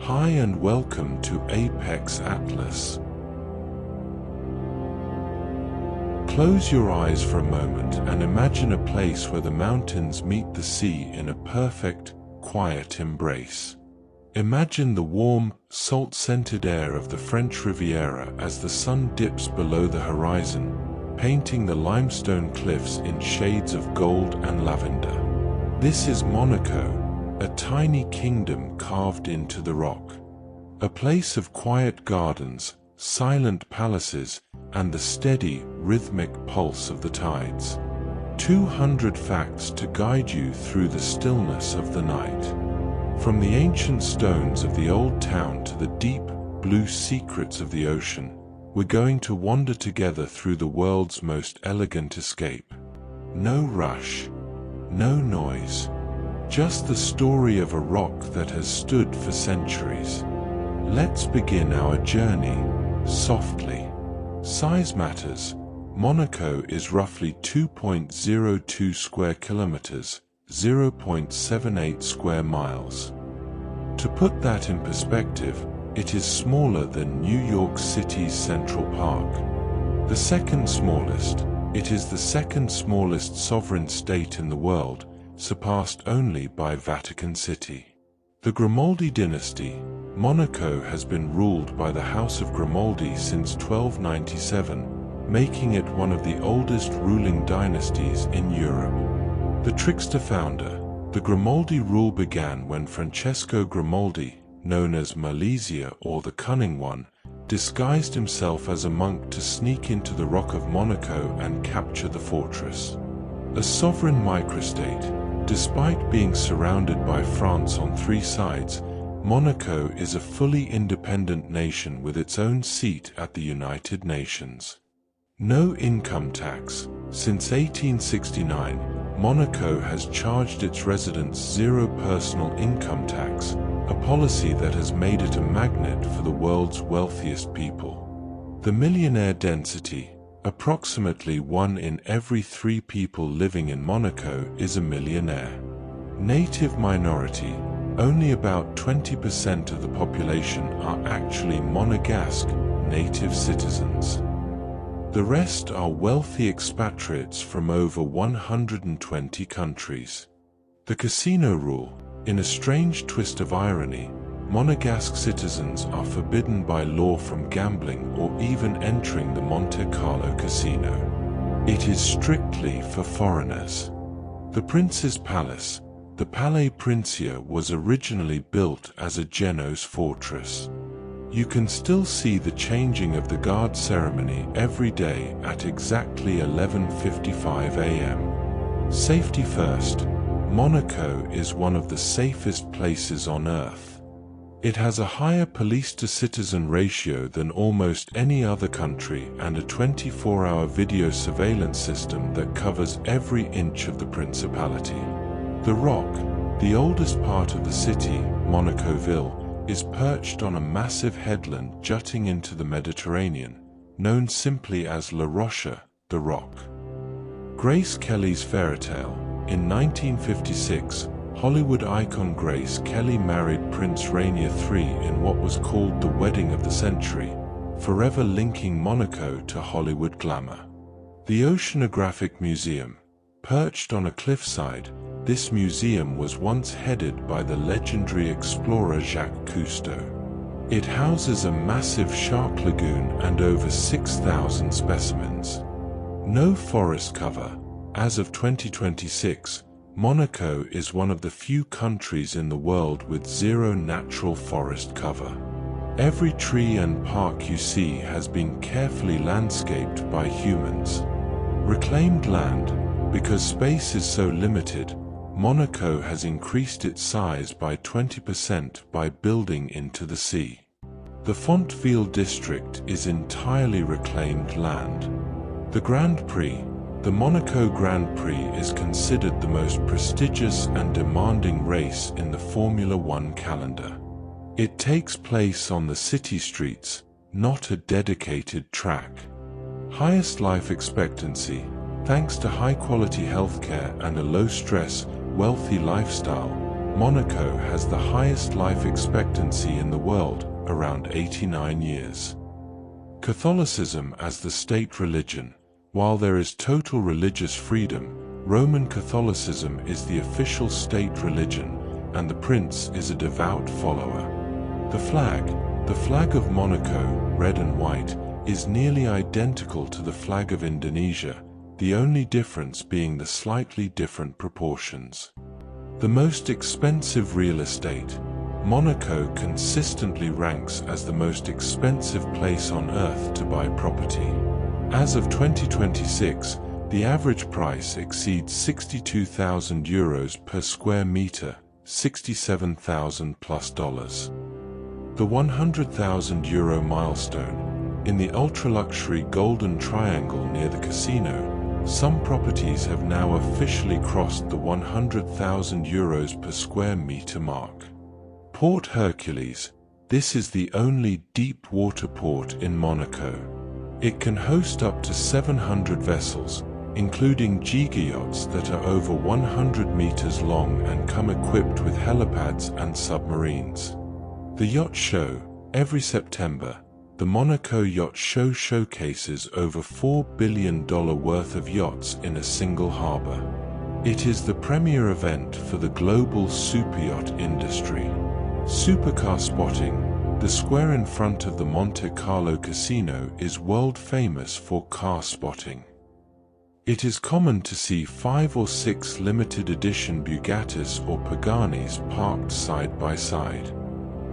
Hi and welcome to Apex Atlas. Close your eyes for a moment and imagine a place where the mountains meet the sea in a perfect, quiet embrace. Imagine the warm, salt-scented air of the French Riviera as the sun dips below the horizon, painting the limestone cliffs in shades of gold and lavender. This is Monaco, a tiny kingdom carved into the rock. A place of quiet gardens, silent palaces, and the steady, rhythmic pulse of the tides. 200 facts to guide you through the stillness of the night. From the ancient stones of the old town to the deep, blue secrets of the ocean, we're going to wander together through the world's most elegant escape. No rush, no noise, just the story of a rock that has stood for centuries. Let's begin our journey, softly. Size matters. Monaco is roughly 2.02 square kilometers, 0.78 square miles. To put that in perspective, it is smaller than New York City's Central Park. The second smallest, it is the second smallest sovereign state in the world, surpassed only by Vatican City. The Grimaldi dynasty, Monaco has been ruled by the House of Grimaldi since 1297, making it one of the oldest ruling dynasties in Europe. The trickster founder, the Grimaldi rule began when Francesco Grimaldi, known as Malesia or the Cunning One, disguised himself as a monk to sneak into the Rock of Monaco and capture the fortress. A sovereign microstate, despite being surrounded by France on three sides, Monaco is a fully independent nation with its own seat at the United Nations. No income tax. Since 1869, Monaco has charged its residents zero personal income tax, a policy that has made it a magnet for the world's wealthiest people. The millionaire density, approximately 1 in every 3 people living in Monaco is a millionaire. Native minority, only about 20% of the population are actually Monegasque native citizens. The rest are wealthy expatriates from over 120 countries. The casino rule, in a strange twist of irony, Monegasque citizens are forbidden by law from gambling or even entering the Monte Carlo casino. It is strictly for foreigners. The Prince's Palace, the Palais Princier, was originally built as a Genoese fortress. You can still see the changing of the guard ceremony every day at exactly 11:55 a.m. Safety first. Monaco is one of the safest places on Earth. It has a higher police-to-citizen ratio than almost any other country and a 24-hour video surveillance system that covers every inch of the principality. The Rock, the oldest part of the city, Monacoville, is perched on a massive headland jutting into the Mediterranean, known simply as La Rocha, the Rock. Grace Kelly's fairytale. In 1956, Hollywood icon Grace Kelly married Prince Rainier III in what was called the wedding of the century, forever linking Monaco to Hollywood glamour. The Oceanographic Museum. Perched on a cliffside, this museum was once headed by the legendary explorer Jacques Cousteau. It houses a massive shark lagoon and over 6,000 specimens. No forest cover. As of 2026, Monaco is one of the few countries in the world with zero natural forest cover. Every tree and park you see has been carefully landscaped by humans. Reclaimed land. Because space is so limited, Monaco has increased its size by 20% by building into the sea. The Fontville district is entirely reclaimed land. The Grand Prix. The Monaco Grand Prix is considered the most prestigious and demanding race in the Formula One calendar. It takes place on the city streets, not a dedicated track. Highest life expectancy. Thanks to high-quality healthcare and a low-stress, wealthy lifestyle, Monaco has the highest life expectancy in the world, around 89 years. Catholicism as the state religion. While there is total religious freedom, Roman Catholicism is the official state religion, and the prince is a devout follower. The flag of Monaco, red and white, is nearly identical to the flag of Indonesia, the only difference being the slightly different proportions. The most expensive real estate. Monaco consistently ranks as the most expensive place on earth to buy property. As of 2026, the average price exceeds €62,000 per square meter, $67,000+. The €100,000 milestone. In the ultra-luxury Golden Triangle near the casino, some properties have now officially crossed the €100,000 per square meter mark. Port Hercules. This is the only deep water port in Monaco. It can host up to 700 vessels, including giga yachts that are over 100 meters long and come equipped with helipads and submarines. The Yacht Show. Every September, the Monaco Yacht Show showcases over $4 billion worth of yachts in a single harbor. It is the premier event for the global superyacht industry. Supercar spotting. The square in front of the Monte Carlo casino is world famous for car spotting. It is common to see 5 or 6 limited edition Bugattis or Paganis parked side by side.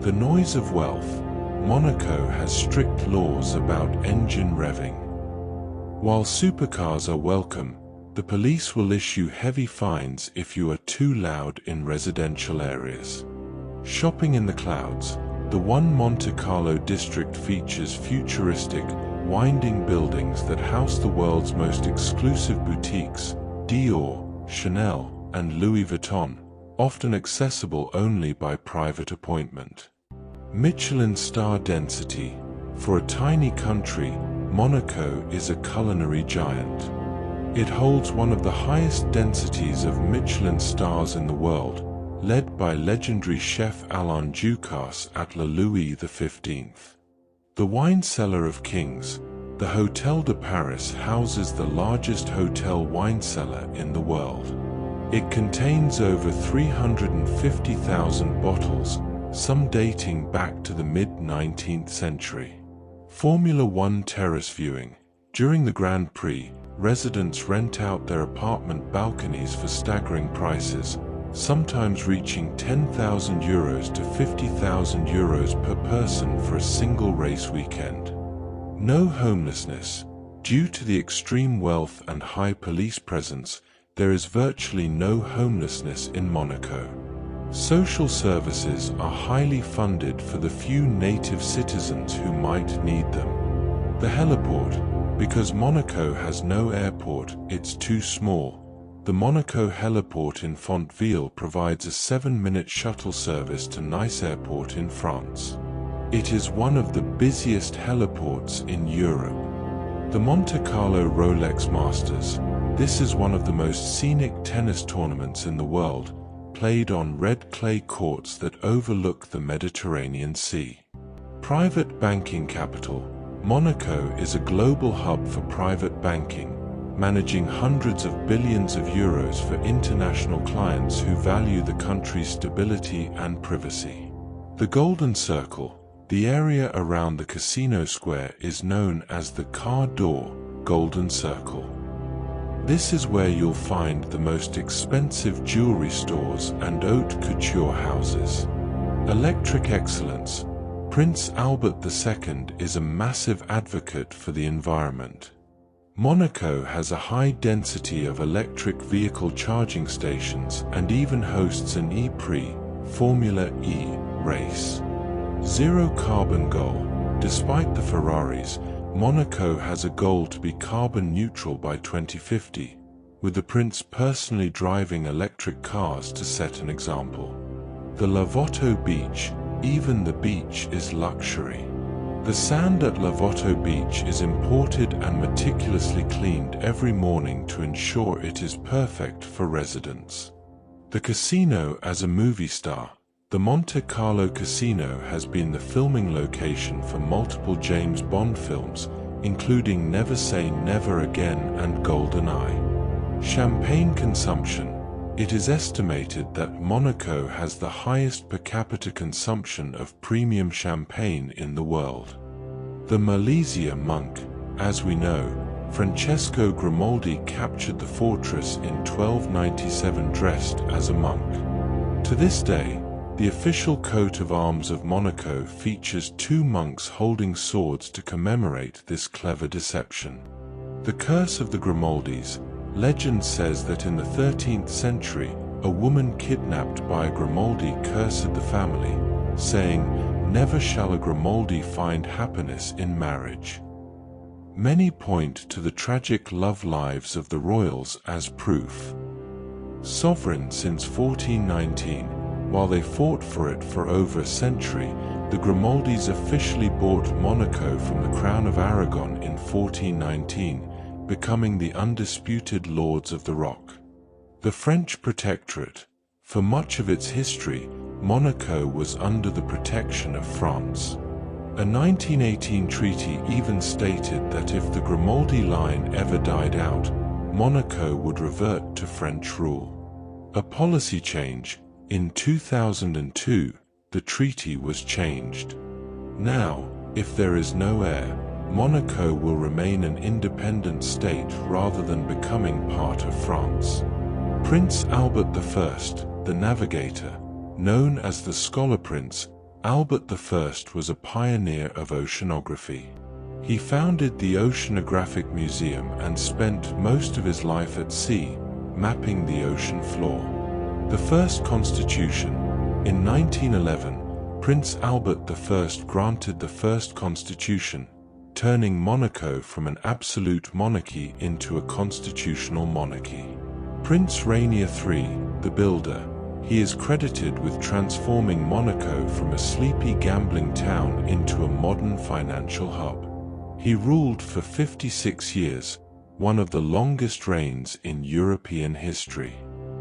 The noise of wealth. Monaco has strict laws about engine revving. While supercars are welcome, the police will issue heavy fines if you are too loud in residential areas. Shopping in the clouds. The One Monte Carlo district features futuristic, winding buildings that house the world's most exclusive boutiques, Dior, Chanel, and Louis Vuitton, often accessible only by private appointment. Michelin star density. For a tiny country, Monaco is a culinary giant. It holds one of the highest densities of Michelin stars in the world, led by legendary chef Alain Ducasse at Le Louis XV. The Wine Cellar of Kings. The Hôtel de Paris houses the largest hotel wine cellar in the world. It contains over 350,000 bottles, some dating back to the mid-19th century. Formula One terrace viewing. During the Grand Prix, residents rent out their apartment balconies for staggering prices, sometimes reaching €10,000 to €50,000 per person for a single race weekend. No homelessness. Due to the extreme wealth and high police presence, there is virtually no homelessness in Monaco. Social services are highly funded for the few native citizens who might need them. The heliport. Because Monaco has no airport, it's too small. The Monaco heliport in Fontville provides a 7-minute shuttle service to Nice Airport in France. It is one of the busiest heliports in Europe. The Monte Carlo Rolex Masters. This is one of the most scenic tennis tournaments in the world, played on red clay courts that overlook the Mediterranean Sea. Private banking capital. Monaco is a global hub for private banking, managing hundreds of billions of euros for international clients who value the country's stability and privacy. The Golden Circle. The area around the casino square is known as the Car d'Or, Golden Circle. This is where you'll find the most expensive jewelry stores and haute couture houses. Electric excellence. Prince Albert II is a massive advocate for the environment. Monaco has a high density of electric vehicle charging stations and even hosts an E-Prix, Formula E, race. Zero carbon goal. Despite the Ferraris, Monaco has a goal to be carbon neutral by 2050, with the prince personally driving electric cars to set an example. The Lavoto Beach. Even the beach is luxury. The sand at Lavoto Beach is imported and meticulously cleaned every morning to ensure it is perfect for residents. The casino as a movie star. The Monte Carlo Casino has been the filming location for multiple James Bond films, including Never Say Never Again and GoldenEye. Champagne consumption. It is estimated that Monaco has the highest per capita consumption of premium champagne in the world. The Milesian monk. As we know, Francesco Grimaldi captured the fortress in 1297 dressed as a monk. To this day, the official coat of arms of Monaco features two monks holding swords to commemorate this clever deception. The curse of the Grimaldis. Legend says that in the 13th century, a woman kidnapped by a Grimaldi cursed the family, saying, "Never shall a Grimaldi find happiness in marriage." Many point to the tragic love lives of the royals as proof. Sovereign since 1419, while they fought for it for over a century, the Grimaldis officially bought Monaco from the Crown of Aragon in 1419, becoming the undisputed lords of the rock. The French Protectorate. For much of its history, Monaco was under the protection of France. A 1918 treaty even stated that if the Grimaldi line ever died out, Monaco would revert to French rule. A policy change. In 2002, the treaty was changed. Now, if there is no heir, Monaco will remain an independent state rather than becoming part of France. Prince Albert I, the navigator. Known as the Scholar Prince, Albert I was a pioneer of oceanography. He founded the Oceanographic Museum and spent most of his life at sea, mapping the ocean floor. The first constitution. In 1911, Prince Albert I granted the first constitution, turning Monaco from an absolute monarchy into a constitutional monarchy. Prince Rainier III, the builder. He is credited with transforming Monaco from a sleepy gambling town into a modern financial hub. He ruled for 56 years, one of the longest reigns in European history.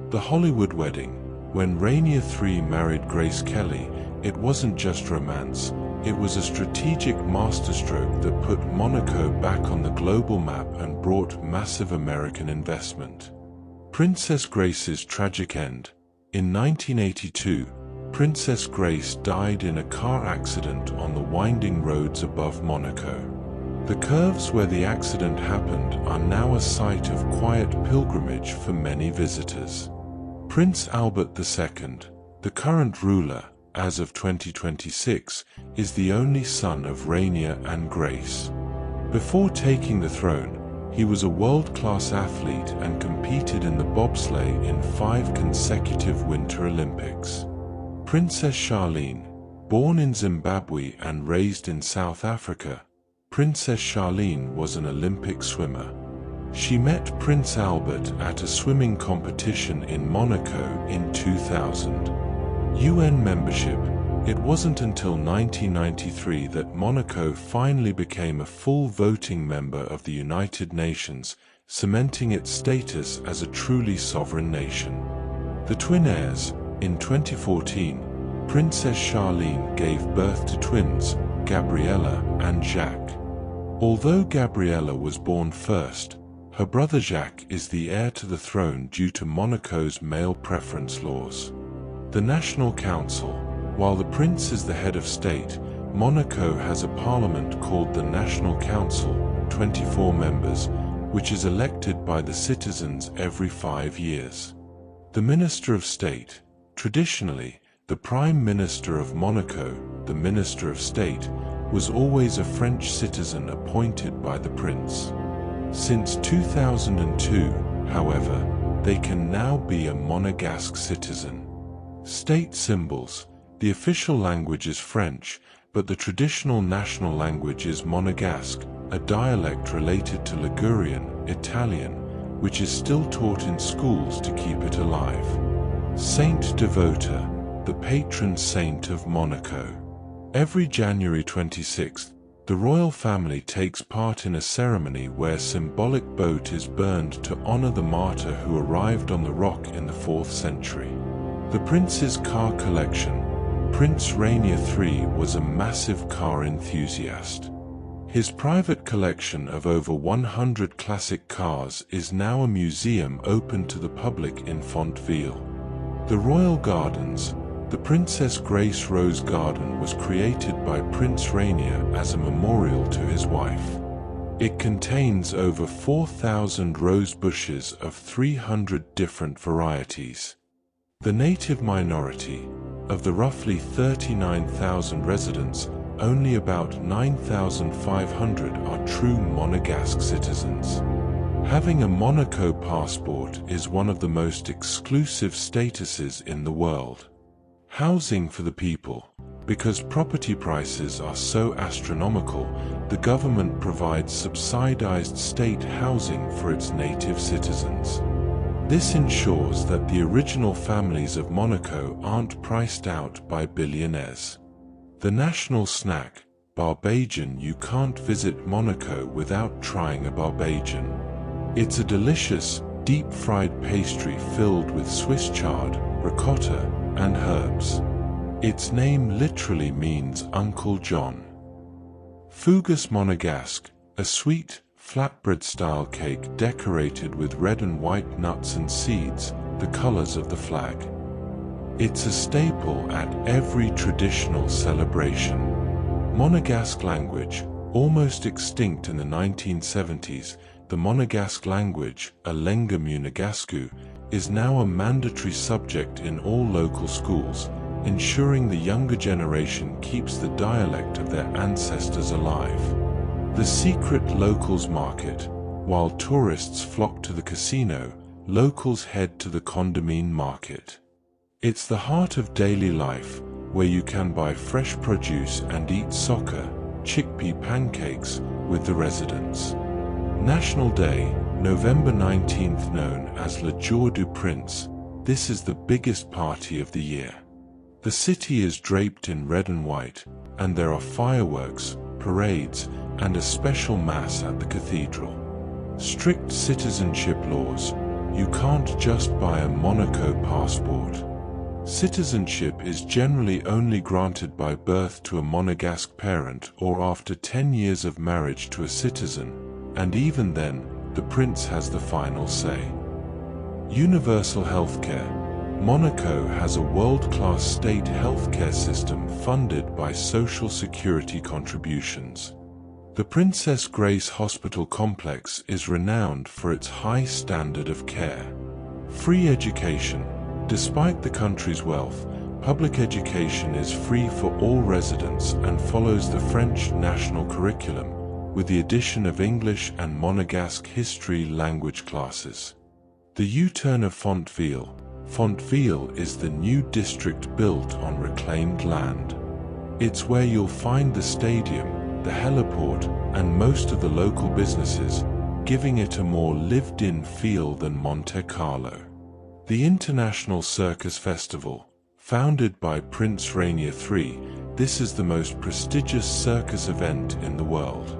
The Hollywood wedding. When Rainier III married Grace Kelly, it wasn't just romance, it was a strategic masterstroke that put Monaco back on the global map and brought massive American investment. Princess Grace's tragic end. In 1982, Princess Grace died in a car accident on the winding roads above Monaco. The curves where the accident happened are now a site of quiet pilgrimage for many visitors. Prince Albert II, the current ruler, as of 2026, is the only son of Rainier and Grace. Before taking the throne, he was a world-class athlete and competed in the bobsleigh in 5 consecutive Winter Olympics. Princess Charlene, born in Zimbabwe and raised in South Africa, Princess Charlene was an Olympic swimmer. She met Prince Albert at a swimming competition in Monaco in 2000. UN membership. It wasn't until 1993 that Monaco finally became a full voting member of the United Nations, cementing its status as a truly sovereign nation. The twin heirs. In 2014, Princess Charlene gave birth to twins, Gabriella and Jacques. Although Gabriella was born first, her brother Jacques is the heir to the throne due to Monaco's male preference laws. The National Council. While the prince is the head of state, Monaco has a parliament called the National Council, 24 members, which is elected by the citizens every 5 years. The Minister of State. Traditionally, the Prime Minister of Monaco, the Minister of State, was always a French citizen appointed by the prince. Since 2002, however, they can now be a Monegasque citizen. State symbols. The official language is French, but the traditional national language is Monegasque, a dialect related to Ligurian, Italian, which is still taught in schools to keep it alive. Saint Devota, the patron saint of Monaco. Every January 26th, The royal family takes part in a ceremony where a symbolic boat is burned to honor the martyr who arrived on the rock in the 4th century. The prince's car collection. Prince Rainier III was a massive car enthusiast. His private collection of over 100 classic cars is now a museum open to the public in Fontville. The Royal Gardens. The Princess Grace Rose Garden was created by Prince Rainier as a memorial to his wife. It contains over 4,000 rose bushes of 300 different varieties. The native minority. Of the roughly 39,000 residents, only about 9,500 are true Monegasque citizens. Having a Monaco passport is one of the most exclusive statuses in the world. Housing for the people. Because property prices are so astronomical, the government provides subsidized state housing for its native citizens. This ensures that the original families of Monaco aren't priced out by billionaires. The national snack, Barbadian. You can't visit Monaco without trying a Barbadian. It's a delicious, deep-fried pastry filled with Swiss chard, ricotta, and herbs. Its name literally means Uncle John. Fougas Monégasque, a sweet, flatbread-style cake decorated with red and white nuts and seeds, the colors of the flag. It's a staple at every traditional celebration. Monegasque language, almost extinct in the 1970s, the Monegasque language, a lengua monegasque, is now a mandatory subject in all local schools, ensuring the younger generation keeps the dialect of their ancestors alive. The secret locals market. While tourists flock to the casino, locals head to the Condamine market. It's the heart of daily life, where you can buy fresh produce and eat soccer, chickpea pancakes, with the residents. National Day, November 19th, known as Le Jour du Prince. This is the biggest party of the year. The city is draped in red and white, and there are fireworks, parades, and a special mass at the cathedral. Strict citizenship laws. You can't just buy a Monaco passport. Citizenship is generally only granted by birth to a Monegasque parent or after 10 years of marriage to a citizen, and even then, the prince has the final say. Universal healthcare. Monaco has a world-class state healthcare system funded by Social Security contributions. The Princess Grace Hospital Complex is renowned for its high standard of care. Free education. Despite the country's wealth, public education is free for all residents and follows the French national curriculum, with the addition of English and Monegasque history language classes. The U-turn of Fontville. Fontville is the new district built on reclaimed land. It's where you'll find the stadium, the heliport, and most of the local businesses, giving it a more lived-in feel than Monte Carlo. The International Circus Festival. Founded by Prince Rainier III, this is the most prestigious circus event in the world.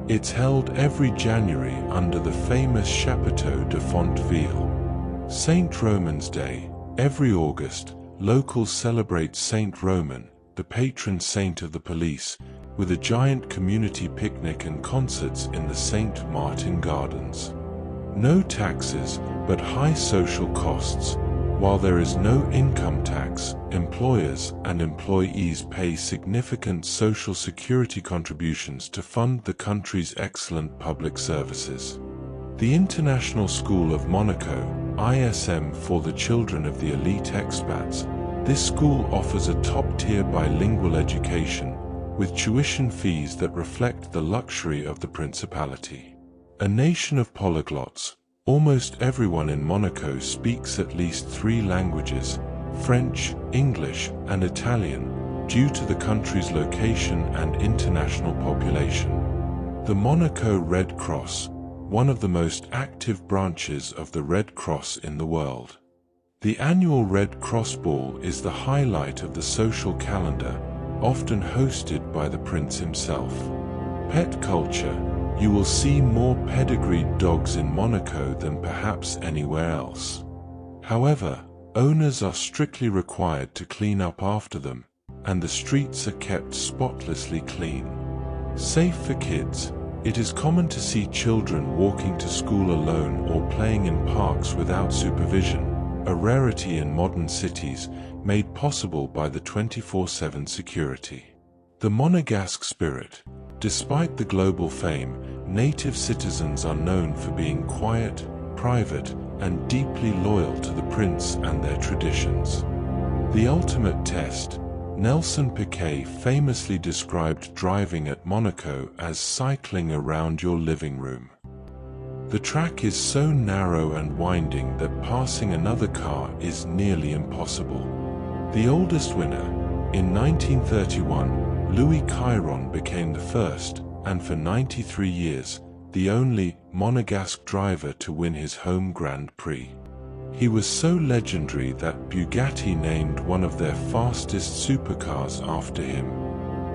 It's held every January under the famous Chapiteau de Fontville. Saint Roman's Day. Every August, locals celebrate Saint Roman, the patron saint of the police, with a giant community picnic and concerts in the Saint Martin Gardens. No taxes, but high social costs. While there is no income tax, employers and employees pay significant social security contributions to fund the country's excellent public services. The International School of Monaco, ISM, for the children of the elite expats. This school offers a top-tier bilingual education, with tuition fees that reflect the luxury of the principality. A nation of polyglots. Almost everyone in Monaco speaks at least 3 languages, French, English, and Italian, due to the country's location and international population. The Monaco Red Cross, one of the most active branches of the Red Cross in the world. The annual Red Cross Ball is the highlight of the social calendar, often hosted by the prince himself. pet culture, you will see more pedigreed dogs in Monaco than perhaps anywhere else. However, owners are strictly required to clean up after them, and the streets are kept spotlessly clean. Safe for kids, it is common to see children walking to school alone or playing in parks without supervision, a rarity in modern cities made possible by the 24/7 security. The Monegasque spirit. Despite the global fame, native citizens are known for being quiet, private, and deeply loyal to the prince and their traditions. The ultimate test. Nelson Piquet famously described driving at Monaco as cycling around your living room. The track is so narrow and winding that passing another car is nearly impossible. The oldest winner, in 1931, Louis Chiron became the first, and for 93 years, the only Monegasque driver to win his home Grand Prix. He was so legendary that Bugatti named one of their fastest supercars after him.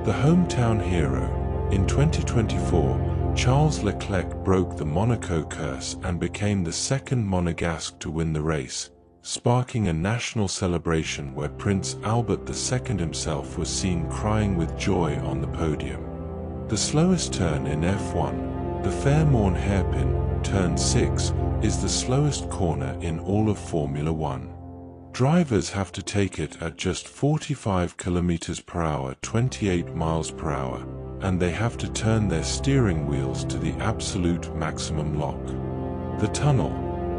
The hometown hero. In 2024, Charles Leclerc broke the Monaco curse and became the second Monegasque to win the race, sparking a national celebration where Prince Albert II himself was seen crying with joy on the podium. The slowest turn in F1, the Fairmont hairpin, turn 6, is the slowest corner in all of Formula 1. Drivers have to take it at just 45 km per hour, 28 miles per hour, and they have to turn their steering wheels to the absolute maximum lock. The tunnel.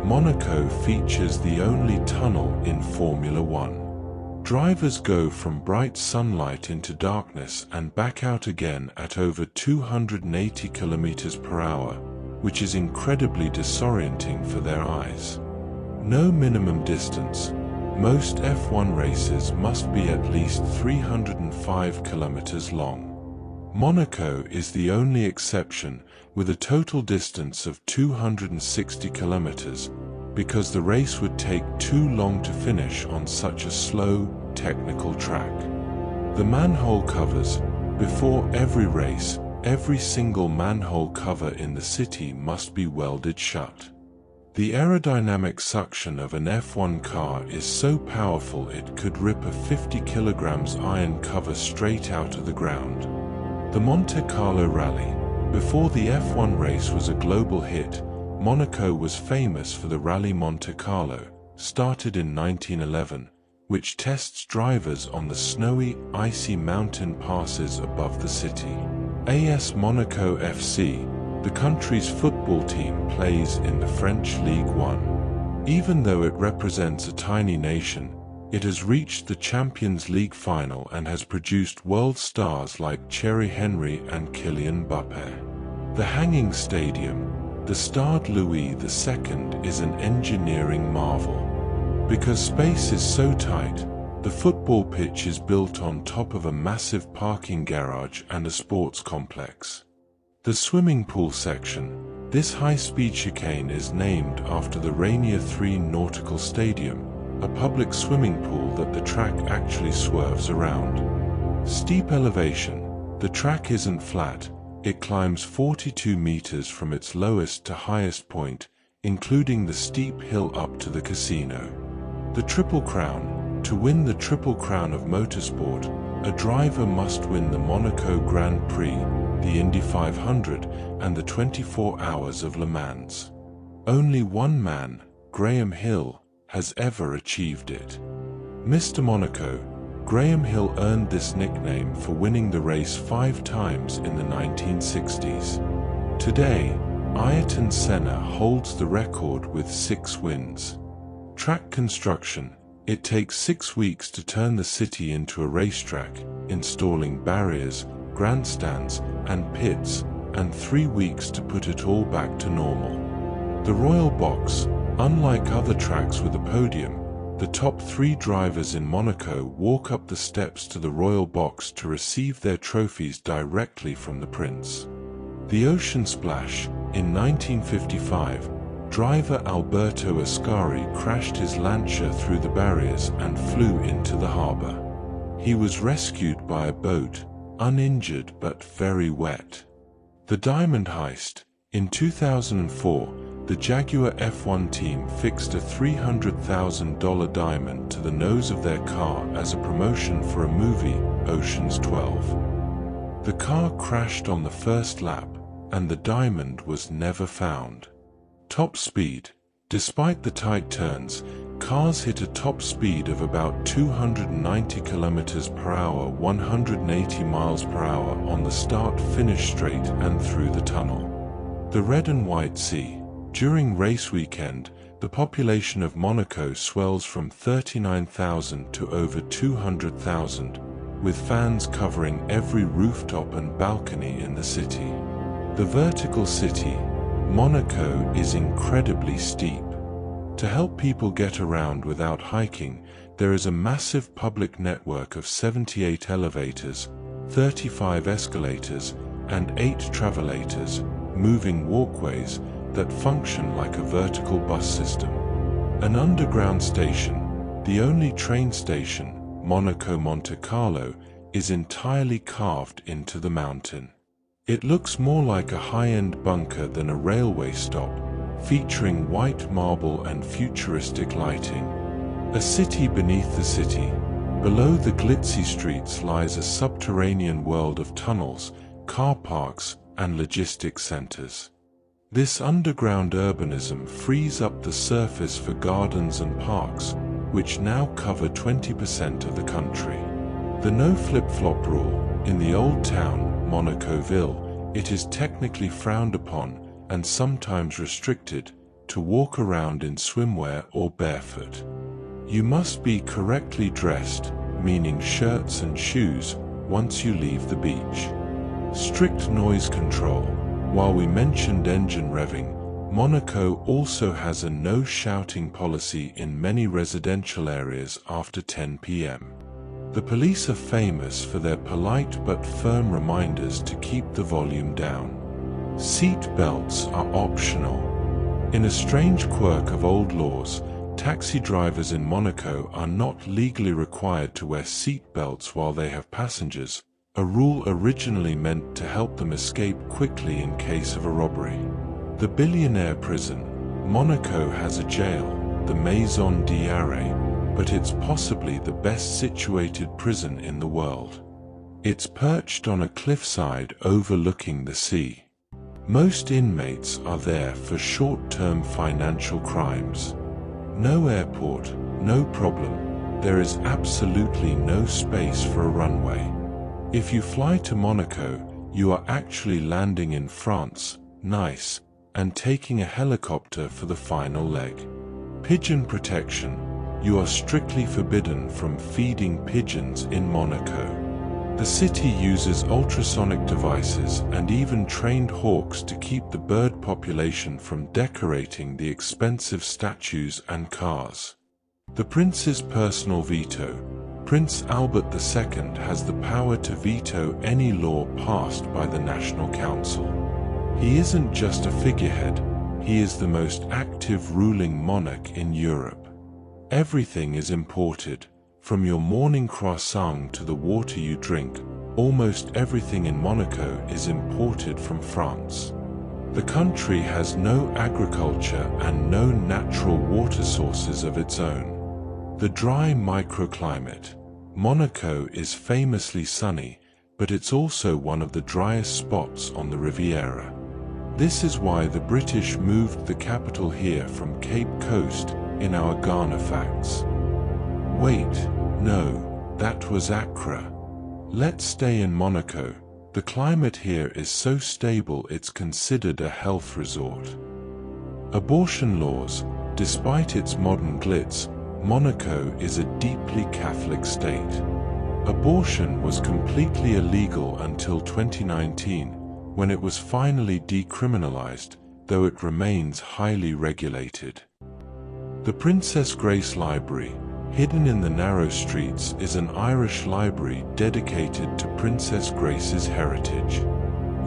Monaco features the only tunnel in Formula 1. Drivers go from bright sunlight into darkness and back out again at over 280 km per hour, which is incredibly disorienting for their eyes. No minimum distance. Most F1 races must be at least 305 kilometers long. Monaco is the only exception, with a total distance of 260 kilometers, because the race would take too long to finish on such a slow, technical track. The manhole covers. Before every race, every single manhole cover in the city must be welded shut. The aerodynamic suction of an F1 car is so powerful it could rip a 50 kilograms iron cover straight out of the ground. The Monte Carlo Rally. Before the F1 race was a global hit, Monaco was famous for the Rally Monte Carlo, started in 1911, which tests drivers on the snowy, icy mountain passes above the city. AS Monaco FC, the country's football team, plays in the French Ligue 1. Even though it represents a tiny nation, it has reached the Champions League final and has produced world stars like Thierry Henry and Kylian Mbappé. The hanging stadium, the Stade Louis II, is an engineering marvel. Because space is so tight, the football pitch is built on top of a massive parking garage and a sports complex. The swimming pool section. This high-speed chicane is named after the Rainier 3 Nautical Stadium, a public swimming pool that the track actually swerves around. Steep elevation. The track isn't flat, it climbs 42 meters from its lowest to highest point, including the steep hill up to the casino. The Triple Crown. To win the Triple Crown of motorsport, a driver must win the Monaco Grand Prix, the Indy 500, and the 24 Hours of Le Mans. Only one man, Graham Hill, has ever achieved it. Mr. Monaco. Graham Hill earned this nickname for winning the race 5 times in the 1960s. Today, Ayrton Senna holds the record with 6 wins. Track construction. It takes 6 weeks to turn the city into a racetrack, installing barriers, grandstands, and pits, and 3 weeks to put it all back to normal. The Royal Box. Unlike other tracks with a podium, the top 3 drivers in Monaco walk up the steps to the Royal Box to receive their trophies directly from the Prince. The Ocean Splash. In 1955, driver Alberto Ascari crashed his Lancia through the barriers and flew into the harbor. He was rescued by a boat, uninjured but very wet. The diamond heist. In 2004, the Jaguar F1 team fixed a $300,000 diamond to the nose of their car as a promotion for a movie, Ocean's 12. The car crashed on the first lap, and the diamond was never found. Top speed. Despite the tight turns, cars hit a top speed of about 290 km per hour, 180 miles per hour on the start-finish straight and through the tunnel. The Red and White Sea. During race weekend, the population of Monaco swells from 39,000 to over 200,000, with fans covering every rooftop and balcony in the city. The vertical city. Monaco is incredibly steep. To help people get around without hiking, there is a massive public network of 78 elevators, 35 escalators, and 8 travelators, moving walkways, that function like a vertical bus system. An underground station, the only train station, Monaco Monte Carlo, is entirely carved into the mountain. It looks more like a high-end bunker than a railway stop, featuring white marble and futuristic lighting. A city beneath the city. Below the glitzy streets lies a subterranean world of tunnels, car parks, and logistics centers. This underground urbanism frees up the surface for gardens and parks, which now cover 20% of the country. The no flip-flop rule. In the old town, Monacoville, it is technically frowned upon, and sometimes restricted, to walk around in swimwear or barefoot. You must be correctly dressed, meaning shirts and shoes, once you leave the beach. Strict noise control. While we mentioned engine revving, Monaco also has a no shouting policy in many residential areas after 10 p.m. The police are famous for their polite but firm reminders to keep the volume down. Seat belts are optional. In a strange quirk of old laws, taxi drivers in Monaco are not legally required to wear seat belts while they have passengers, a rule originally meant to help them escape quickly in case of a robbery. The billionaire prison. Monaco has a jail, the Maison d'Arrêt, but it's possibly the best situated prison in the world. It's perched on a cliffside overlooking the sea. Most inmates are there for short-term financial crimes. No airport, no problem. There is absolutely no space for a runway. If you fly to Monaco, you are actually landing in France, Nice, and taking a helicopter for the final leg. Pigeon protection. You are strictly forbidden from feeding pigeons in Monaco. The city uses ultrasonic devices and even trained hawks to keep the bird population from decorating the expensive statues and cars. The prince's personal veto. Prince Albert II has the power to veto any law passed by the National Council. He isn't just a figurehead, he is the most active ruling monarch in Europe. Everything is imported, from your morning croissant to the water you drink. Almost everything in Monaco is imported from France. The country has no agriculture and no natural water sources of its own. The dry microclimate. Monaco is famously sunny, but it's also one of the driest spots on the Riviera. This is why the British moved the capital here from Cape Coast in our Ghana facts. Wait, no, that was Accra. Let's stay in Monaco. The climate here is so stable it's considered a health resort. Abortion laws. Despite its modern glitz, Monaco is a deeply Catholic state. Abortion was completely illegal until 2019, when it was finally decriminalized, though it remains highly regulated. The Princess Grace Library, hidden in the narrow streets, is an Irish library dedicated to Princess Grace's heritage.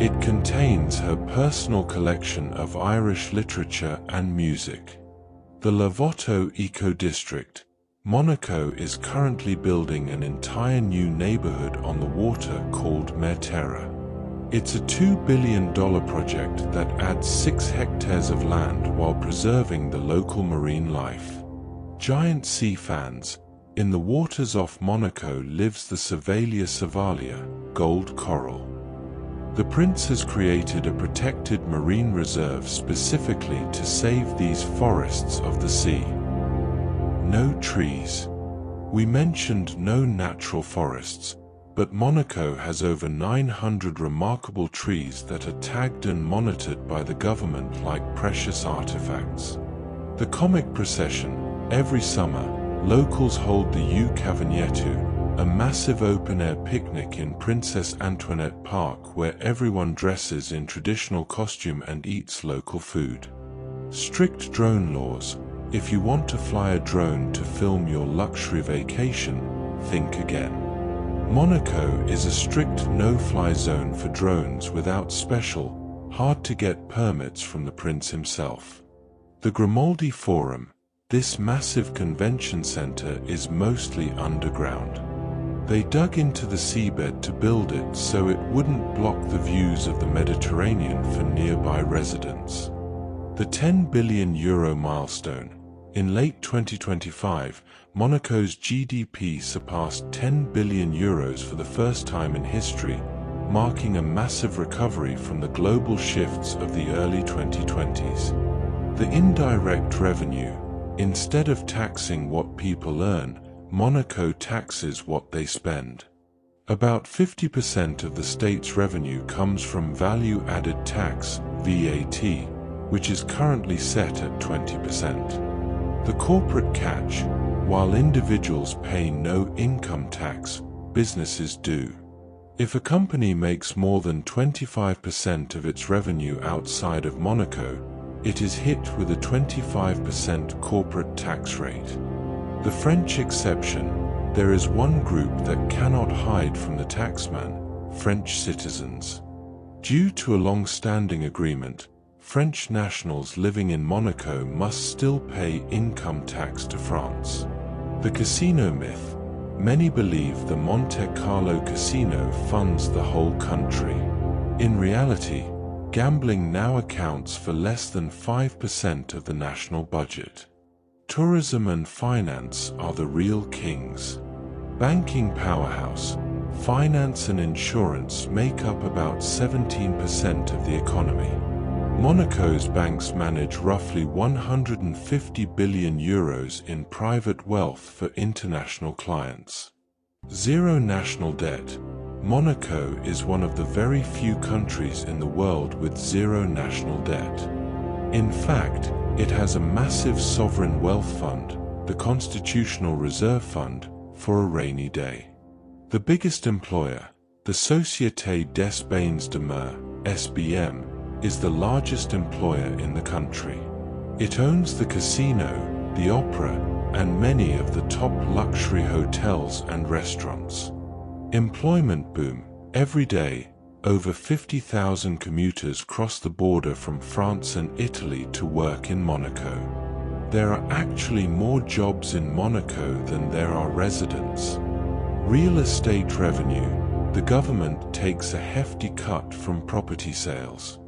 It contains her personal collection of Irish literature and music. The Lavoto Eco-District. Monaco is currently building an entire new neighborhood on the water called Merterra. It's a $2 billion project that adds 6 hectares of land while preserving the local marine life. Giant sea fans. In the waters off Monaco lives the Cevalia, gold coral. The prince has created a protected marine reserve specifically to save these forests of the sea. No trees. We mentioned no natural forests, but Monaco has over 900 remarkable trees that are tagged and monitored by the government like precious artifacts. The comic procession. Every summer, locals hold the U Cavagnetu, a massive open-air picnic in Princess Antoinette Park where everyone dresses in traditional costume and eats local food. Strict drone laws. If you want to fly a drone to film your luxury vacation, think again. Monaco is a strict no-fly zone for drones without special, hard-to-get permits from the prince himself. The Grimaldi Forum. This massive convention center is mostly underground. They dug into the seabed to build it so it wouldn't block the views of the Mediterranean for nearby residents. The €10 billion milestone. In late 2025, Monaco's GDP surpassed €10 billion for the first time in history, marking a massive recovery from the global shifts of the early 2020s. The indirect revenue. Instead of taxing what people earn, Monaco taxes what they spend. About 50% of the state's revenue comes from value-added tax, VAT, which is currently set at 20%. The corporate catch. While individuals pay no income tax, businesses do. If a company makes more than 25% of its revenue outside of Monaco, it is hit with a 25% corporate tax rate. The French exception. There is one group that cannot hide from the taxman: French citizens. Due to a long-standing agreement, French nationals living in Monaco must still pay income tax to France. The casino myth. Many believe the Monte Carlo casino funds the whole country. In reality, gambling now accounts for less than 5% of the national budget. Tourism and finance are the real kings. Banking powerhouse. Finance and insurance make up about 17% of the economy. Monaco's banks manage roughly €150 billion in private wealth for international clients. Zero national debt. Monaco is one of the very few countries in the world with zero national debt. In fact, it has a massive sovereign wealth fund, the Constitutional Reserve Fund, for a rainy day. The biggest employer, the Société des Bains de Mer, SBM, is the largest employer in the country. It owns the casino, the opera, and many of the top luxury hotels and restaurants. Employment boom. Every day, over 50,000 commuters cross the border from France and Italy to work in Monaco. There are actually more jobs in Monaco than there are residents. Real estate revenue. The government takes a hefty cut from property sales.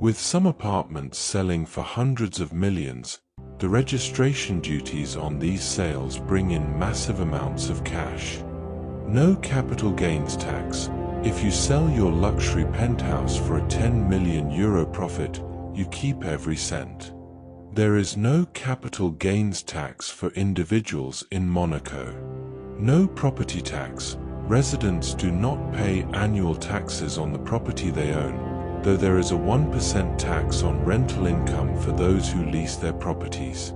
With some apartments selling for hundreds of millions, the registration duties on these sales bring in massive amounts of cash. No capital gains tax. If you sell your luxury penthouse for a €10 million profit, you keep every cent. There is no capital gains tax for individuals in Monaco. No property tax. Residents do not pay annual taxes on the property they own, though there is a 1% tax on rental income for those who lease their properties.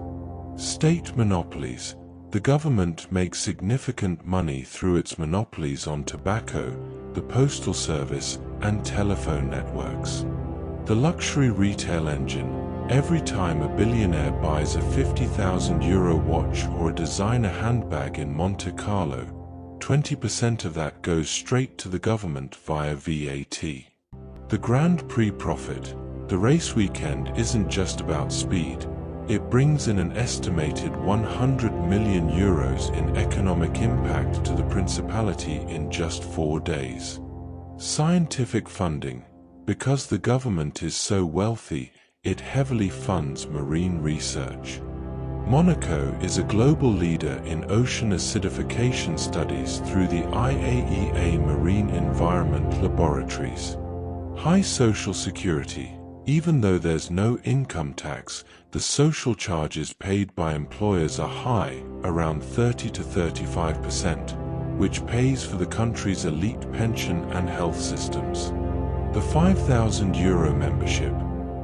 State monopolies. The government makes significant money through its monopolies on tobacco, the postal service, and telephone networks. The luxury retail engine. Every time a billionaire buys a €50,000 watch or a designer handbag in Monte Carlo, 20% of that goes straight to the government via VAT. The Grand Prix profit. The race weekend isn't just about speed. It brings in an estimated €100 million in economic impact to the Principality in just 4 days. Scientific funding. Because the government is so wealthy, it heavily funds marine research. Monaco is a global leader in ocean acidification studies through the IAEA Marine Environment Laboratories. High social security. Even though there's no income tax, the social charges paid by employers are high, around 30 to 35%, which pays for the country's elite pension and health systems. The €5,000 membership.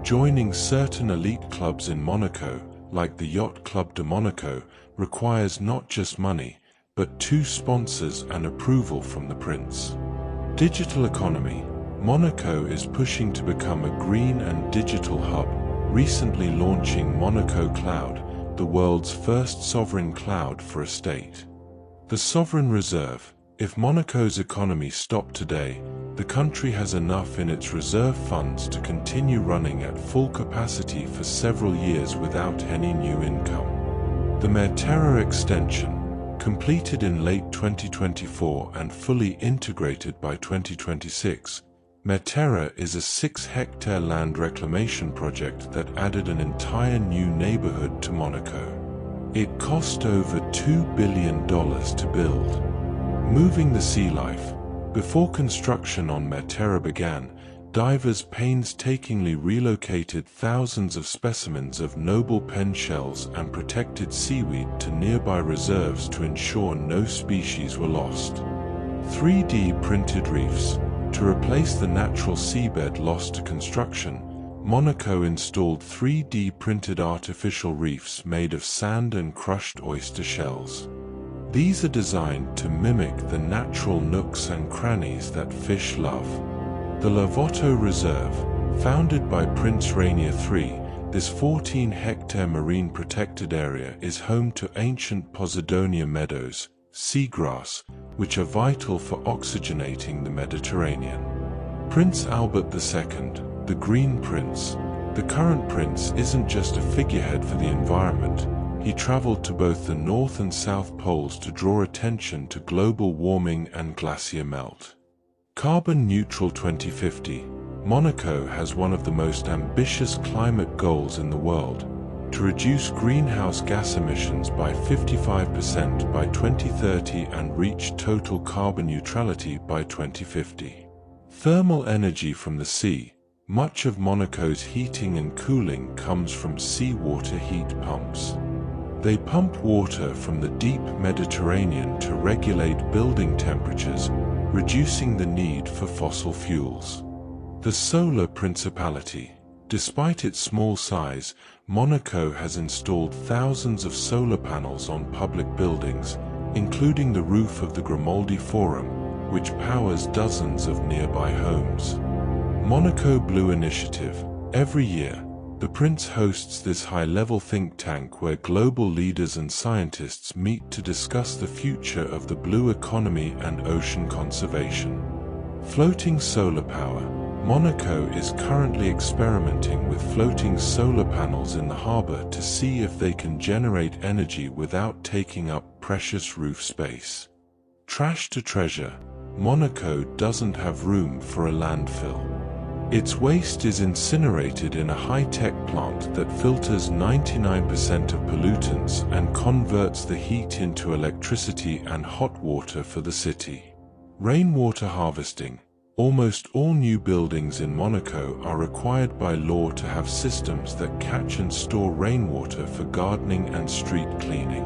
Joining certain elite clubs in Monaco, like the Yacht Club de Monaco, requires not just money, but 2 sponsors and approval from the prince. Digital economy. Monaco is pushing to become a green and digital hub, recently launching Monaco Cloud, the world's first sovereign cloud for a state. The sovereign reserve. If Monaco's economy stopped today, the country has enough in its reserve funds to continue running at full capacity for several years without any new income. The Maritime extension. Completed in late 2024 and fully integrated by 2026, Maritime is a 6-hectare land reclamation project that added an entire new neighborhood to Monaco. It cost over $2 billion to build. Moving the sea life. Before construction on Maritime began, divers painstakingly relocated thousands of specimens of noble pen shells and protected seaweed to nearby reserves to ensure no species were lost. 3D printed reefs. To replace the natural seabed lost to construction, Monaco installed 3D printed artificial reefs made of sand and crushed oyster shells. These are designed to mimic the natural nooks and crannies that fish love. The Lavoto Reserve, founded by Prince Rainier III, this 14-hectare marine protected area is home to ancient Posidonia meadows, seagrass, which are vital for oxygenating the Mediterranean. Prince Albert II, the Green Prince. The current prince isn't just a figurehead for the environment. He traveled to both the North and South Poles to draw attention to global warming and glacier melt. Carbon neutral 2050. Monaco has one of the most ambitious climate goals in the world, to reduce greenhouse gas emissions by 55% by 2030 and reach total carbon neutrality by 2050. Thermal energy from the sea. Much of Monaco's heating and cooling comes from seawater heat pumps. They pump water from the deep Mediterranean to regulate building temperatures, reducing the need for fossil fuels. The Solar Principality. Despite its small size, Monaco has installed thousands of solar panels on public buildings, including the roof of the Grimaldi Forum, which powers dozens of nearby homes. Monaco Blue Initiative. Every year, the Prince hosts this high-level think tank where global leaders and scientists meet to discuss the future of the blue economy and ocean conservation. Floating solar power. Monaco is currently experimenting with floating solar panels in the harbor to see if they can generate energy without taking up precious roof space. Trash to treasure. Monaco doesn't have room for a landfill. Its waste is incinerated in a high-tech plant that filters 99% of pollutants and converts the heat into electricity and hot water for the city. Rainwater harvesting. Almost all new buildings in Monaco are required by law to have systems that catch and store rainwater for gardening and street cleaning.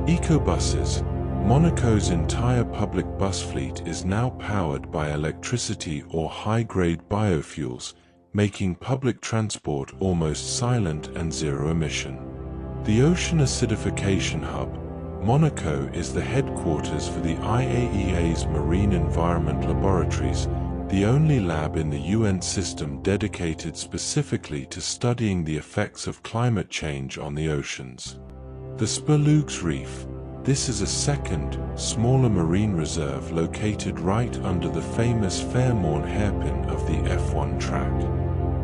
Ecobuses. Monaco's entire public bus fleet is now powered by electricity or high-grade biofuels, making public transport almost silent and zero-emission. The Ocean Acidification Hub. Monaco is the headquarters for the IAEA's Marine Environment Laboratories, the only lab in the UN system dedicated specifically to studying the effects of climate change on the oceans. The Spurlugues Reef. This is a second, smaller marine reserve located right under the famous Fairmorn hairpin of the F1 track.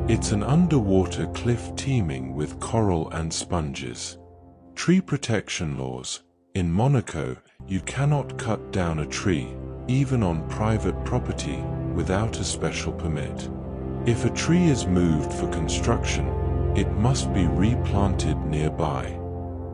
It's an underwater cliff teeming with coral and sponges. Tree protection laws. In Monaco, you cannot cut down a tree, even on private property, without a special permit. If a tree is moved for construction, it must be replanted nearby.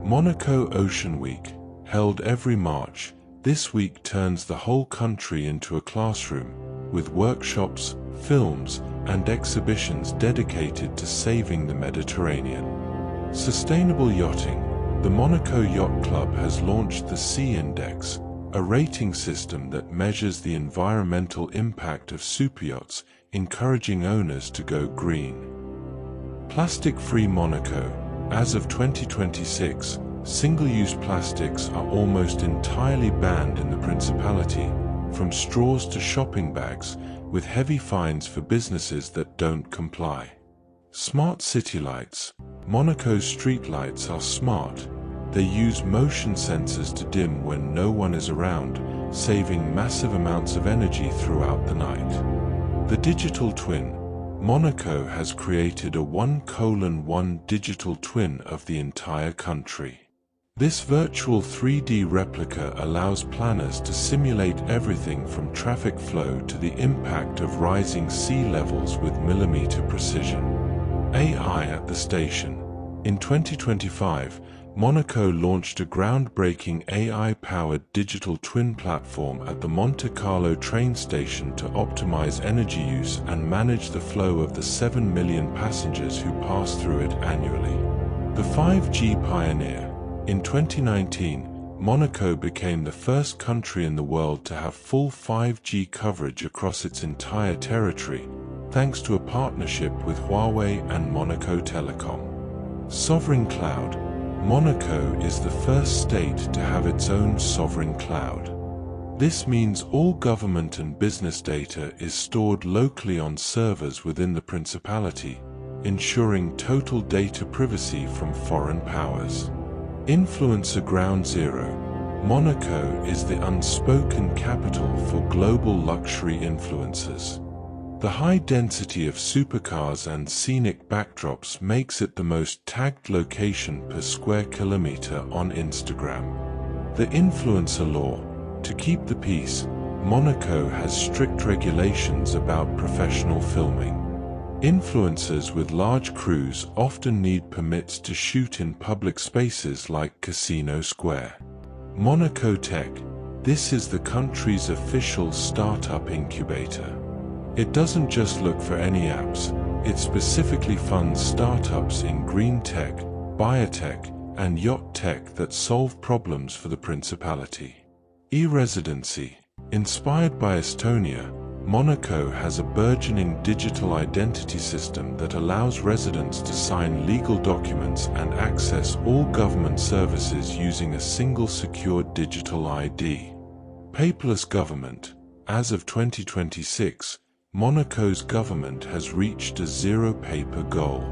Monaco Ocean Week, held every March, this week turns the whole country into a classroom, with workshops, films, and exhibitions dedicated to saving the Mediterranean. Sustainable yachting. The Monaco Yacht Club has launched the Sea Index, a rating system that measures the environmental impact of superyachts, encouraging owners to go green. Plastic-free Monaco. As of 2026, single-use plastics are almost entirely banned in the Principality, from straws to shopping bags, with heavy fines for businesses that don't comply. Smart city lights. Monaco's street lights are smart. They use motion sensors to dim when no one is around, saving massive amounts of energy throughout the night. The digital twin. Monaco has created a 1:1 digital twin of the entire country. This virtual 3D replica allows planners to simulate everything from traffic flow to the impact of rising sea levels with millimeter precision. AI at the station. In 2025, Monaco launched a groundbreaking AI-powered digital twin platform at the Monte Carlo train station to optimize energy use and manage the flow of the 7 million passengers who pass through it annually. The 5G pioneer. In 2019, Monaco became the first country in the world to have full 5G coverage across its entire territory, thanks to a partnership with Huawei and Monaco Telecom. Sovereign cloud. Monaco is the first state to have its own sovereign cloud. This means all government and business data is stored locally on servers within the Principality, ensuring total data privacy from foreign powers. Influencer Ground Zero. Monaco is the unspoken capital for global luxury influencers. The high density of supercars and scenic backdrops makes it the most tagged location per square kilometer on Instagram. The influencer law. To keep the peace, Monaco has strict regulations about professional filming. Influencers with large crews often need permits to shoot in public spaces like Casino Square. Monaco Tech. This is the country's official startup incubator. It doesn't just look for any apps, it specifically funds startups in green tech, biotech, and yacht tech that solve problems for the Principality. E-residency. Inspired by Estonia, Monaco has a burgeoning digital identity system that allows residents to sign legal documents and access all government services using a single secure digital ID. Paperless government. As of 2026, Monaco's government has reached a zero-paper goal.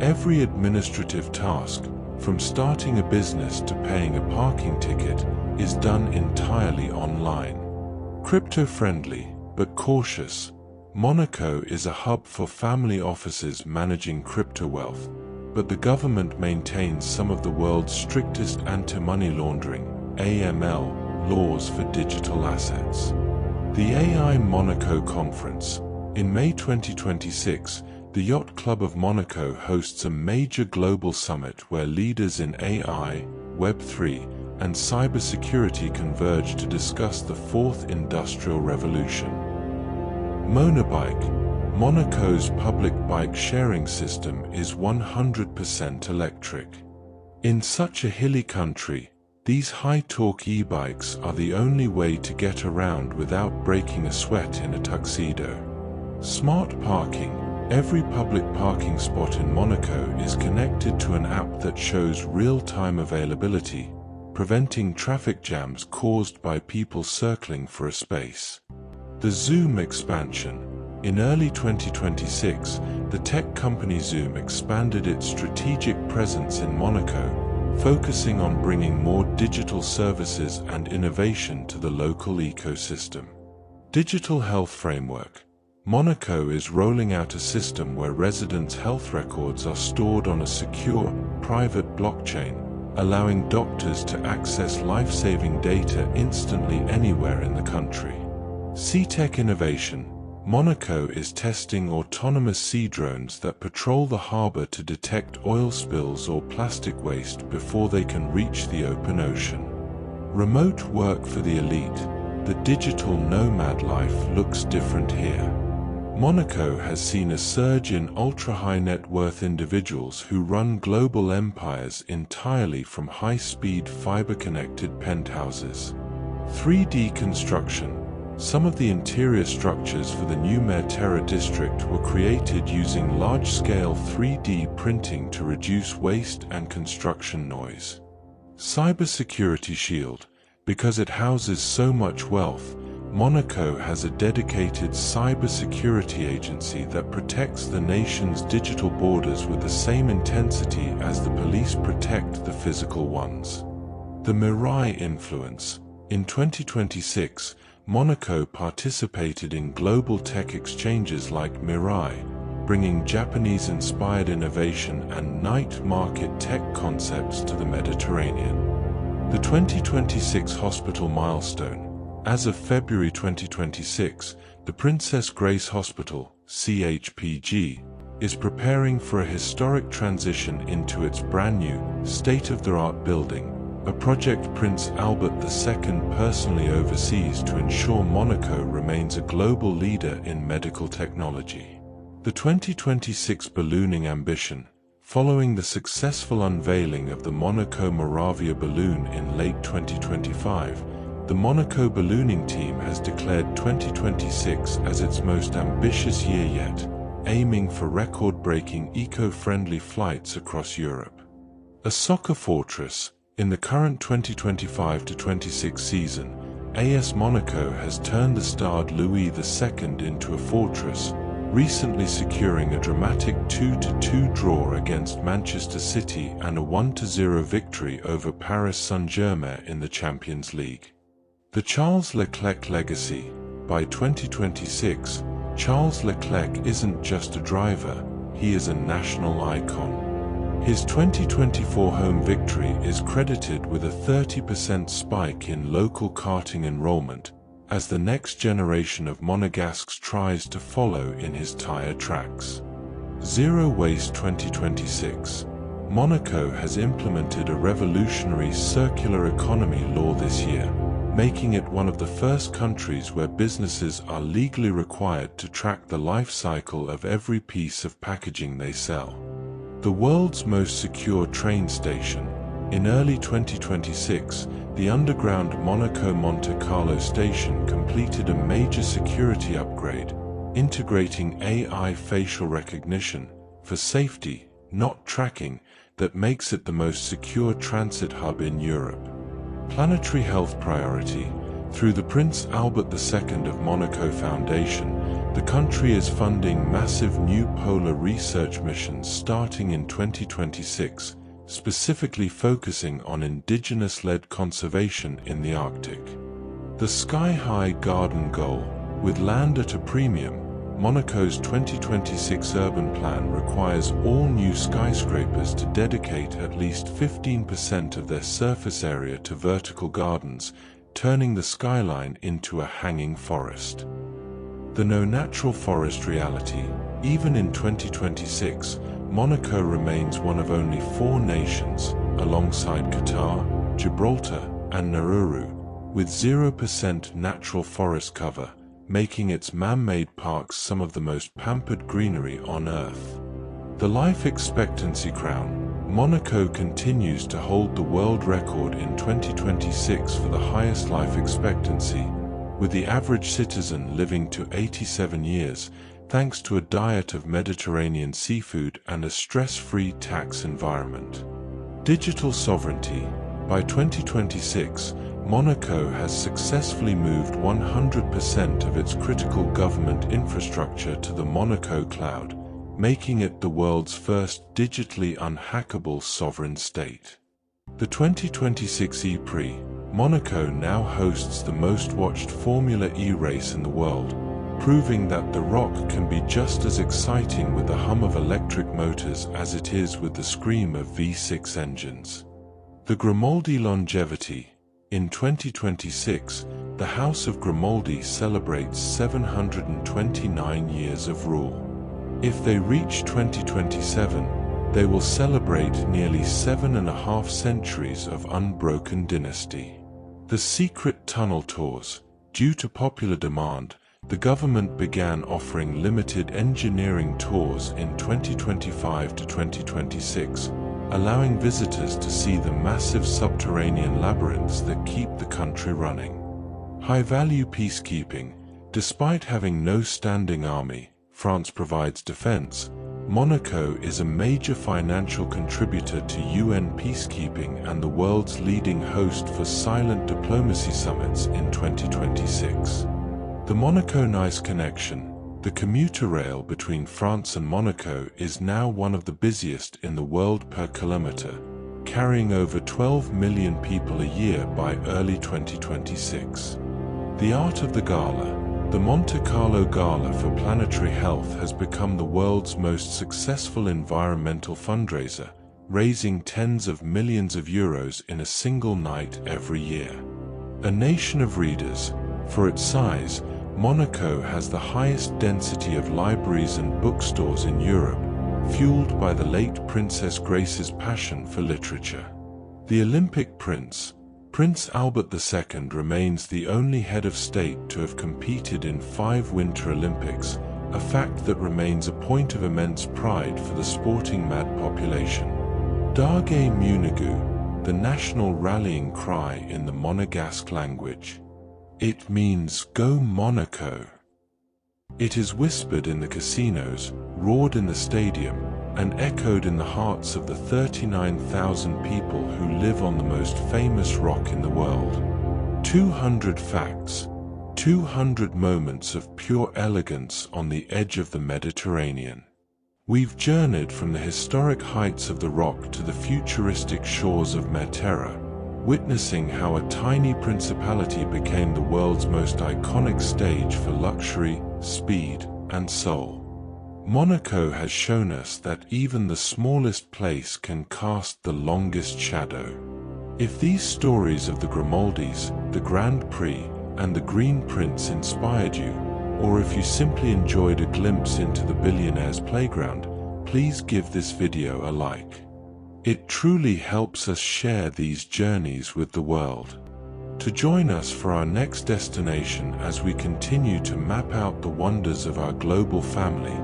Every administrative task, from starting a business to paying a parking ticket, is done entirely online. Crypto-friendly, but cautious. Monaco is a hub for family offices managing crypto wealth, but the government maintains some of the world's strictest anti-money laundering (AML) laws for digital assets. The AI Monaco Conference. In May 2026, the Yacht Club of Monaco hosts a major global summit where leaders in AI, Web3, and cybersecurity converge to discuss the fourth industrial revolution. Monobike. Monaco's public bike sharing system is 100% electric. In such a hilly country, these high-torque e-bikes are the only way to get around without breaking a sweat in a tuxedo. Smart parking. Every public parking spot in Monaco is connected to an app that shows real-time availability, preventing traffic jams caused by people circling for a space. The Zoom expansion. In early 2026, the tech company Zoom expanded its strategic presence in Monaco, focusing on bringing more digital services and innovation to the local ecosystem. Digital health framework. Monaco is rolling out a system where residents' health records are stored on a secure, private blockchain, allowing doctors to access life-saving data instantly anywhere in the country. Sea Tech innovation. Monaco is testing autonomous sea drones that patrol the harbor to detect oil spills or plastic waste before they can reach the open ocean. Remote work for the elite. The digital nomad life looks different here. Monaco has seen a surge in ultra-high net worth individuals who run global empires entirely from high-speed fiber-connected penthouses. 3D construction. Some of the interior structures for the new Merterra district were created using large-scale 3D printing to reduce waste and construction noise. Cybersecurity shield. Because it houses so much wealth, Monaco has a dedicated cybersecurity agency that protects the nation's digital borders with the same intensity as the police protect the physical ones. The Mirai influence. In 2026, Monaco participated in global tech exchanges like Mirai, bringing Japanese-inspired innovation and night market tech concepts to the Mediterranean. The 2026 hospital milestone. As of February 2026, the Princess Grace Hospital, CHPG, is preparing for a historic transition into its brand new, state-of-the-art building, a project Prince Albert II personally oversees to ensure Monaco remains a global leader in medical technology. The 2026 ballooning ambition. Following the successful unveiling of the Monaco Moravia balloon in late 2025, the Monaco ballooning team has declared 2026 as its most ambitious year yet, aiming for record-breaking eco-friendly flights across Europe. A soccer fortress. In the current 2025-26 season, AS Monaco has turned the starred Louis II into a fortress, recently securing a dramatic 2-2 draw against Manchester City and a 1-0 victory over Paris Saint-Germain in the Champions League. The Charles Leclerc legacy. By 2026, Charles Leclerc isn't just a driver, he is a national icon. His 2024 home victory is credited with a 30% spike in local karting enrollment, as the next generation of Monegasques tries to follow in his tire tracks. Zero Waste 2026. Monaco has implemented a revolutionary circular economy law this year, making it one of the first countries where businesses are legally required to track the life cycle of every piece of packaging they sell. The world's most secure train station. In early 2026, the underground Monaco Monte Carlo station completed a major security upgrade, integrating AI facial recognition for safety, not tracking, that makes it the most secure transit hub in Europe. Planetary health priority. Through the Prince Albert II of Monaco Foundation, the country is funding massive new polar research missions starting in 2026, specifically focusing on indigenous-led conservation in the Arctic. The sky-high garden goal. With land at a premium, Monaco's 2026 urban plan requires all new skyscrapers to dedicate at least 15% of their surface area to vertical gardens, turning the skyline into a hanging forest. The no natural forest reality. Even in 2026, Monaco remains one of only 4 nations, alongside Qatar, Gibraltar, and Nauru, with 0% natural forest cover, making its man-made parks some of the most pampered greenery on Earth. The life expectancy crown. Monaco continues to hold the world record in 2026 for the highest life expectancy, with the average citizen living to 87 years, thanks to a diet of Mediterranean seafood and a stress-free tax environment. Digital sovereignty. By 2026, Monaco has successfully moved 100% of its critical government infrastructure to the Monaco cloud, making it the world's first digitally unhackable sovereign state. The 2026 E-Prix. Monaco now hosts the most-watched Formula E race in the world, proving that the Rock can be just as exciting with the hum of electric motors as it is with the scream of V6 engines. The Grimaldi longevity. In 2026, the House of Grimaldi celebrates 729 years of rule. If they reach 2027, they will celebrate nearly 7.5 centuries of unbroken dynasty. The secret tunnel tours. Due to popular demand, the government began offering limited engineering tours in 2025 to 2026, allowing visitors to see the massive subterranean labyrinths that keep the country running. High-value peacekeeping. Despite having no standing army, France provides defense. Monaco is a major financial contributor to UN peacekeeping and the world's leading host for silent diplomacy summits in 2026. The Monaco-Nice connection. The commuter rail between France and Monaco is now one of the busiest in the world per kilometer, carrying over 12 million people a year by early 2026. The art of the gala. The Monte Carlo Gala for Planetary Health has become the world's most successful environmental fundraiser, raising tens of millions of euros in a single night every year. A nation of readers. For its size, Monaco has the highest density of libraries and bookstores in Europe, fueled by the late Princess Grace's passion for literature. The Olympic Prince. Prince Albert II remains the only head of state to have competed in 5 Winter Olympics, a fact that remains a point of immense pride for the sporting-mad population. Dargay Munigu, the national rallying cry in the Monegasque language. It means, "Go Monaco." It is whispered in the casinos, roared in the stadium, and echoed in the hearts of the 39,000 people who live on the most famous rock in the world. 200 facts. 200 moments of pure elegance on the edge of the Mediterranean. We've journeyed from the historic heights of the rock to the futuristic shores of Matera, witnessing how a tiny principality became the world's most iconic stage for luxury, speed, and soul. Monaco has shown us that even the smallest place can cast the longest shadow. If these stories of the Grimaldis, the Grand Prix, and the Green Prince inspired you, or if you simply enjoyed a glimpse into the billionaire's playground, please give this video a like. It truly helps us share these journeys with the world. To join us for our next destination as we continue to map out the wonders of our global family,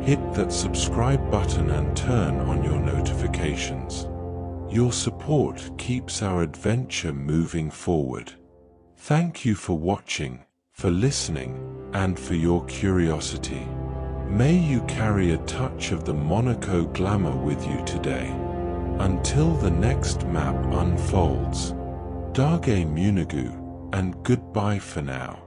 hit that subscribe button and turn on your notifications. Your support keeps our adventure moving forward. Thank you for watching, for listening, and for your curiosity. May you carry a touch of the Monaco glamour with you today. Until the next map unfolds, Dargay Munigu, and goodbye for now.